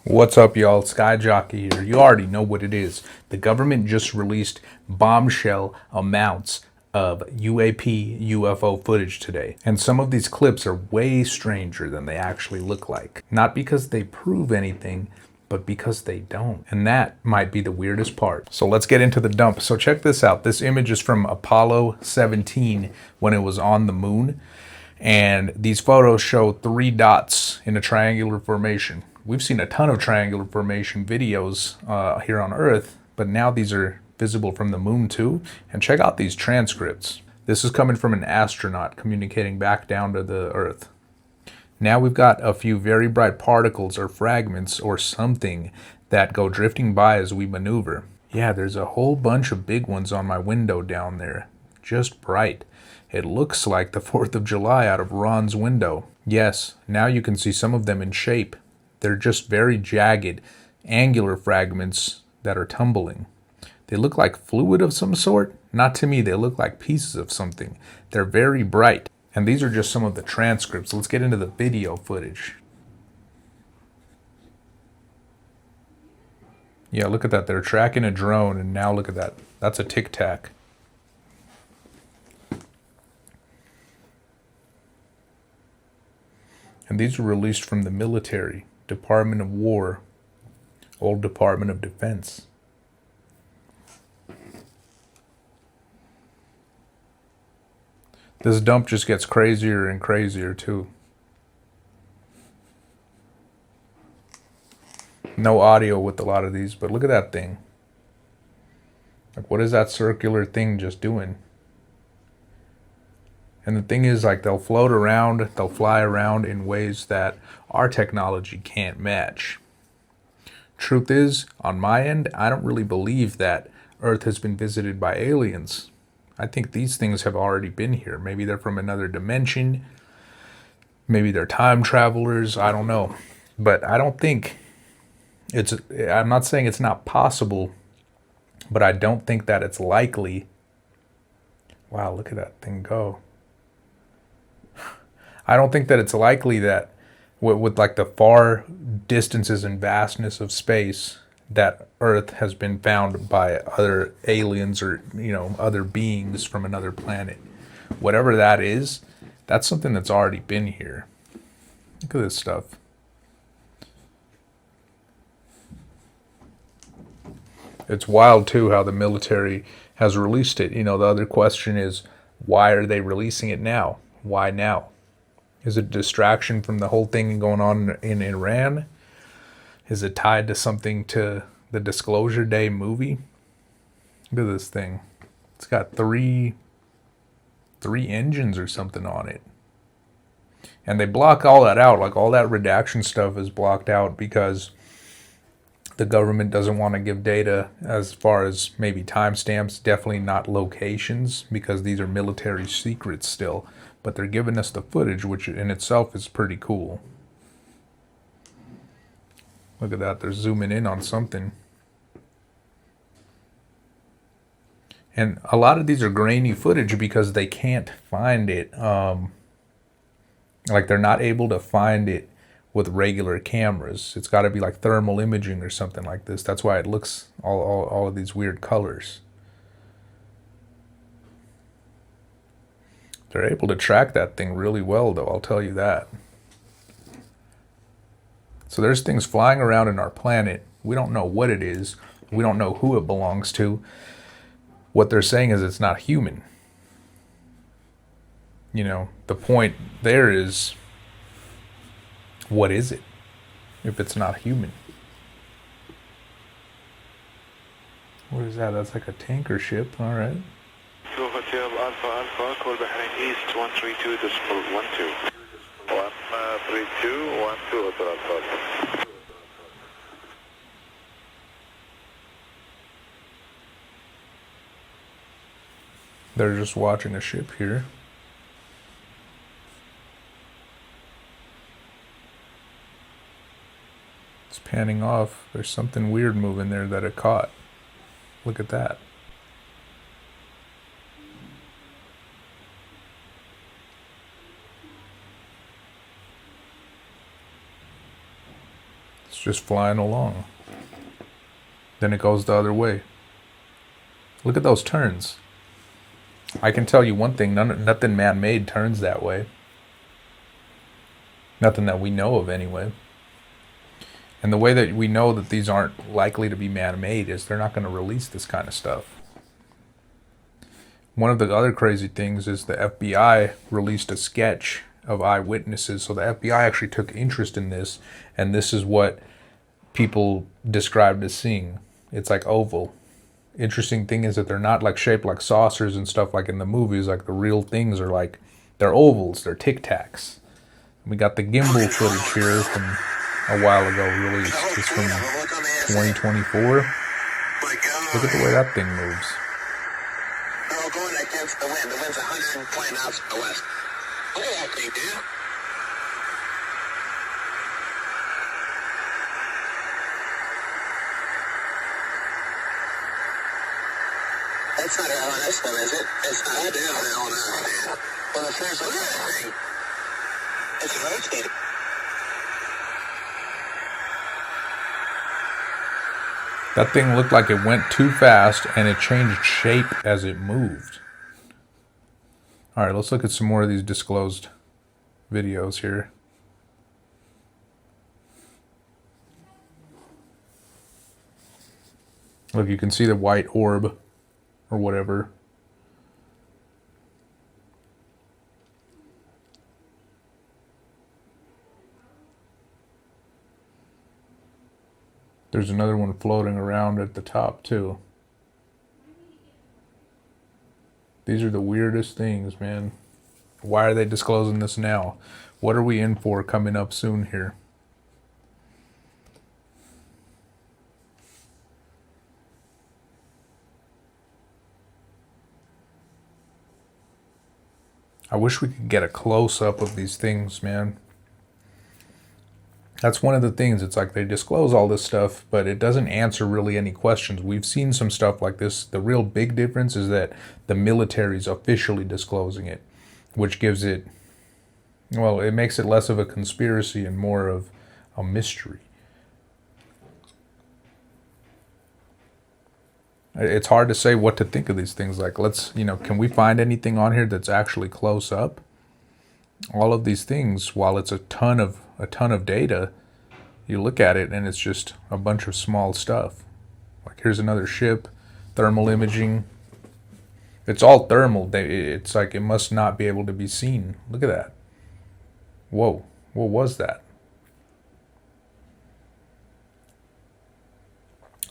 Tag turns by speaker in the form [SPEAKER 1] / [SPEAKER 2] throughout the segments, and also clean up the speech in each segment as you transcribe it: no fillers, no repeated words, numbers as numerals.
[SPEAKER 1] What's up, y'all? Sky Jockey here. You already know what it is. The government just released bombshell amounts of UAP UFO footage today. And some of these clips are way stranger than they actually look like. Not because they prove anything, but because they don't. And that might be the weirdest part. So let's get into the dump. So check this out. This image is from Apollo 17 when it was on the moon. And these photos show 3 dots in a triangular formation. We've seen a ton of triangular formation videos here on Earth, but now these are visible from the moon too. And check out these transcripts. This is coming from an astronaut communicating back down to the Earth. Now we've got a few very bright particles or fragments or something that go drifting by as we maneuver. Yeah, there's a whole bunch of big ones on my window down there. Just bright. It looks like the 4th of July out of Ron's window. Yes, now you can see some of them in shape. They're just very jagged, angular fragments that are tumbling. They look like fluid of some sort. Not to me, they look like pieces of something. They're very bright. And these are just some of the transcripts. Let's get into the video footage. Yeah, look at that. They're tracking a drone, and now look at that. That's a Tic Tac. And these were released from the military, Department of War, old Department of Defense. This dump just gets crazier and crazier too. No audio with a lot of these, but look at that thing. Like, what is that circular thing just doing? And the thing is, like, they'll float around, they'll fly around in ways that our technology can't match. Truth is, on my end, I don't really believe that Earth has been visited by aliens. I think these things have already been here. Maybe they're from another dimension. Maybe they're time travelers. I don't know. But I don't think I'm not saying it's not possible, but I don't think that it's likely. Wow, look at that thing go. I don't think that it's likely that with like the far distances and vastness of space that Earth has been found by other aliens or, other beings from another planet. Whatever that is, that's something that's already been here. Look at this stuff. It's wild too how the military has released it. The other question is, why are they releasing it now? Why now? Is it a distraction from the whole thing going on in Iran? Is it tied to something to the Disclosure Day movie? Look at this thing. It's got three engines or something on it. And they block all that out. Like, all that redaction stuff is blocked out because the government doesn't want to give data as far as maybe timestamps, definitely not locations, because these are military secrets still. But they're giving us the footage, which in itself is pretty cool. Look at that, they're zooming in on something. And a lot of these are grainy footage because they can't find it. Like, they're not able to find it with regular cameras. It's got to be like thermal imaging or something like this. That's why it looks all of these weird colors. They're able to track that thing really well, though, I'll tell you that. So there's things flying around in our planet. We don't know what it is. We don't know who it belongs to. What they're saying is it's not human. The point there is, what is it if it's not human? What is that? That's like a tanker ship. All right.
[SPEAKER 2] Hotel Alpha Alpha, call Bahrain East 132.12. 132.12, Hotel Alpha.
[SPEAKER 1] They're just watching a ship here. It's panning off. There's something weird moving there that it caught. Look at that. just flying along. Then it goes the other way. Look at those turns. I can tell you one thing, nothing man-made turns that way. Nothing that we know of anyway. And the way that we know that these aren't likely to be man-made is they're not going to release this kind of stuff. One of the other crazy things is the FBI released a sketch of eyewitnesses. So the FBI actually took interest in this, and this is what people described as seeing. It's like oval. Interesting thing is that they're not like shaped like saucers and stuff like in the movies. Like the real things are like, they're ovals, they're Tic Tacs. We got the gimbal footage here from a while ago released. It's from 2024. Look at the way that thing moves.
[SPEAKER 3] They're all going against the wind. The wind's 120 knots to the west. Look at that thing, dude. That's not an LNS though, is it? It's not. That is an LNS, man. Well, it says, look at that thing. It's rotating.
[SPEAKER 1] That thing looked like it went too fast and it changed shape as it moved. Alright, let's look at some more of these disclosed videos here. Look, you can see the white orb or whatever. There's another one floating around at the top too. These are the weirdest things, man. Why are they disclosing this now? What are we in for coming up soon here? I wish we could get a close-up of these things, man. That's one of the things. It's like they disclose all this stuff, but it doesn't answer really any questions. We've seen some stuff like this. The real big difference is that the military's officially disclosing it, which gives it, well, it makes it less of a conspiracy and more of a mystery. It's hard to say what to think of these things. Like, let's, can we find anything on here that's actually close up? All of these things, while it's a ton of data, you look at it and it's just a bunch of small stuff. Like here's another ship, thermal imaging. It's all thermal. It's like it must not be able to be seen. Look at that. Whoa, what was that?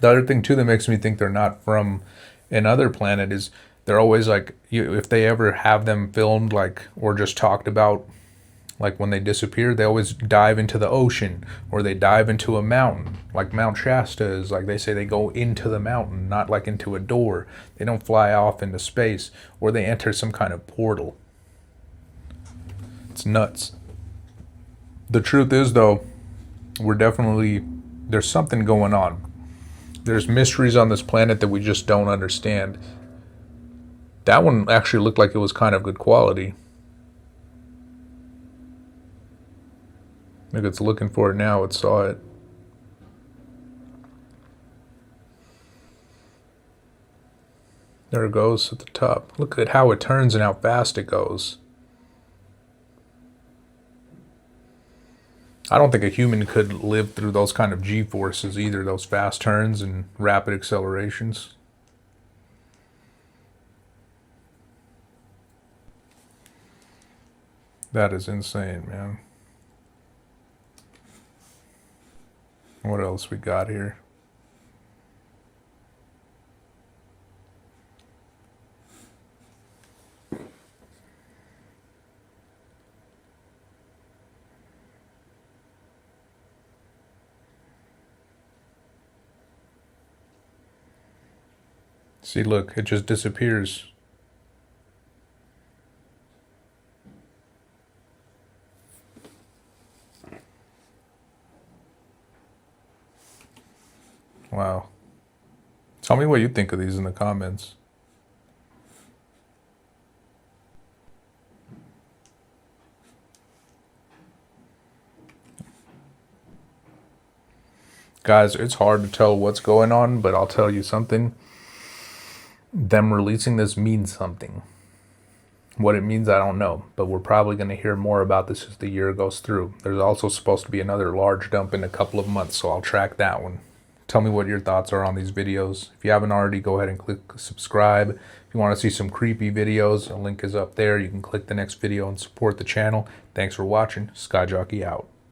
[SPEAKER 1] The other thing too that makes me think they're not from another planet is they're always like, if they ever have them filmed like or just talked about, like when they disappear, they always dive into the ocean or they dive into a mountain. Like Mount Shasta is like, they say they go into the mountain, not like into a door. They don't fly off into space, or they enter some kind of portal. It's nuts. The truth is though, there's something going on. There's mysteries on this planet that we just don't understand. That one actually looked like it was kind of good quality. Look, it's looking for it now. It saw it. There it goes at the top. Look at how it turns and how fast it goes. I don't think a human could live through those kind of G-forces either, those fast turns and rapid accelerations. That is insane, man. What else we got here? See, look, it just disappears. Wow. Tell me what you think of these in the comments. Guys, it's hard to tell what's going on, but I'll tell you something. Them releasing this means something. What it means, I don't know, but we're probably going to hear more about this as the year goes through. There's also supposed to be another large dump in a couple of months, so I'll track that one. Tell me what your thoughts are on these videos. If you haven't already, go ahead and click subscribe. If you want to see some creepy videos, a link is up there. You can click the next video and support the channel. Thanks for watching. Skyjockey out.